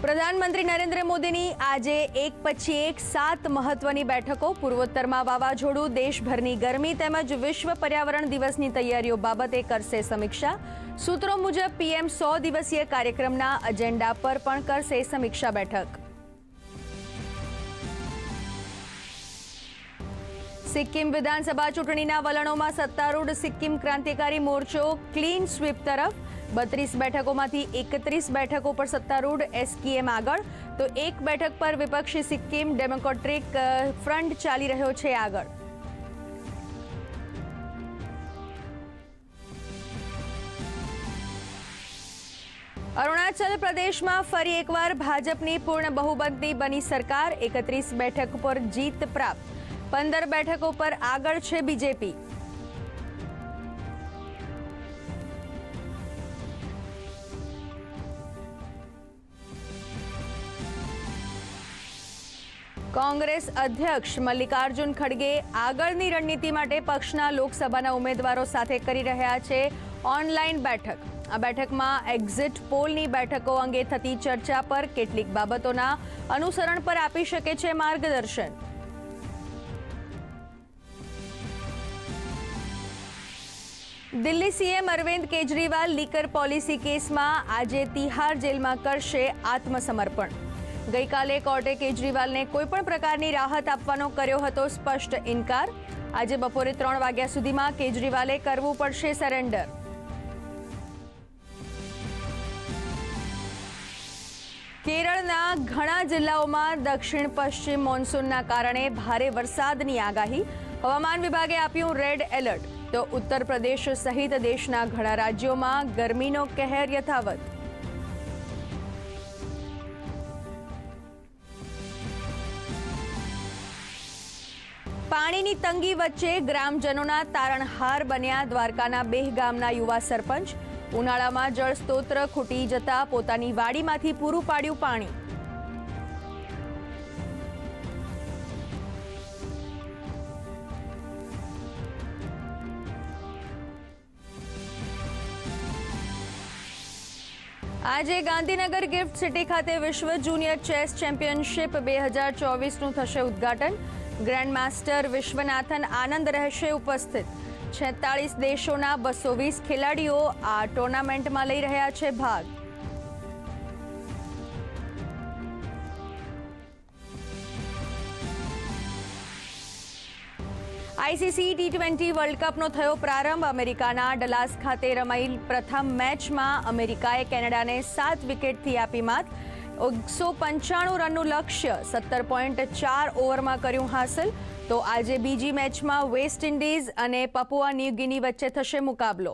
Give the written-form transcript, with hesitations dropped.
પ્રધાનમંત્રી નરેન્દ્ર મોદીની આજે એક પછી એક 7 મહત્વની બેઠકો. પૂર્વોત્તરમાં વાવાઝોડું, દેશભરની ગરમી તેમજ વિશ્વ પર્યાવરણ દિવસની તૈયારીઓ બાબતે કરશે સમીક્ષા. સૂત્રો મુજબ પીએમ 100 દિવસીય કાર્યક્રમના એજન્ડા પર પણ કરશે સમીક્ષા બેઠક. સિક્કિમ વિધાનસભા ચૂંટણીના વલણોમાં સત્તારૂઢ સિક્કિમ ક્રાંતિકારી મોરચો ક્લીન સ્વીપ તરફ. 32 બેઠકોમાંથી 31 બેઠકો પર સત્તારૂઢ એસકેએમ આગળ, તો એક બેઠક પર વિપક્ષી સિક્કિમ ડેમોક્રેટિક ફ્રન્ટ ચાલી રહ્યો છે આગળ. અરુણાચલ પ્રદેશમાં ફરી એકવાર ભાજપની પૂર્ણ બહુમતની બની સરકાર. 31 બેઠક પર જીત પ્રાપ્ત. 15 બેઠકો પર આગળ છે બીજેપી. કોંગ્રેસ અધ્યક્ષ મલ્લિકાર્જુન ખડગે આગળની રણનીતિ માટે પક્ષના લોકસભાના ઉમેદવારો સાથે કરી રહ્યા છે ઓનલાઈન બેઠક. આ બેઠકમાં એક્ઝિટ પોલની બેઠકો અંગે થતી ચર્ચા પર કેટલીક બાબતોના અનુસરણ પર આપી શકે છે માર્ગદર્શન. Delhi CM Arvind Kejriwal liquor policy કેસમાં આજે તિહાર જેલમાં કરશે આત્મસમર્પણ. ગઈકાલે કોર્ટે કેજરીવાલને કોઈપણ પ્રકારની રાહત આપવાનો કર્યો હતો સ્પષ્ટ ઇનકાર. આજે બપોરે 3 વાગ્યા સુધીમાં કેજરીવાલે કરવું પડશે સરેન્ડર. કેરળના ઘણા જિલ્લાઓમાં દક્ષિણ પશ્ચિમ મોન્સૂનના કારણે ભારે વરસાદની આગાહી. હવામાન વિભાગે આપ્યું રેડ એલર્ટ. તો ઉત્તર પ્રદેશ સહિત દેશના ઘણા રાજ્યોમાં ગરમીનો કહેર યથાવત. પાણીની તંગી વચ્ચે ગ્રામજનોના તારણહાર બન્યા દ્વારકાના બેહ ગામના યુવા સરપંચ. ઉનાળામાં જળ સ્ત્રોત ખૂટી જતા પોતાની વાડીમાંથી પૂરું પાડ્યું પાણી. આજે ગાંધીનગર ગિફ્ટ સિટી ખાતે વિશ્વ જુનિયર ચેસ ચેમ્પિયનશિપ 2024નું થશે ઉદ્ઘાટન. ગ્રેન્ડ માસ્ટર વિશ્વનાથન આનંદ રહેશે ઉપસ્થિત. 46 દેશોના 220 ખેલાડીઓ આ ટુર્નામેન્ટમાં લઈ રહ્યા છે ભાગ. આઈસીસી T20 વર્લ્ડ કપનો થયો પ્રારંભ. અમેરિકાના ડલાસ ખાતે રમાયેલ પ્રથમ મેચમાં અમેરિકાએ કેનેડાને 7 વિકેટથી આપી માત. 195 રનનું લક્ષ્ય 17.4 ઓવરમાં કર્યું હાંસલ. તો આજે બીજી મેચમાં વેસ્ટ ઇન્ડિઝ અને પપુઆ ન્યૂ ગિની વચ્ચે થશે મુકાબલો.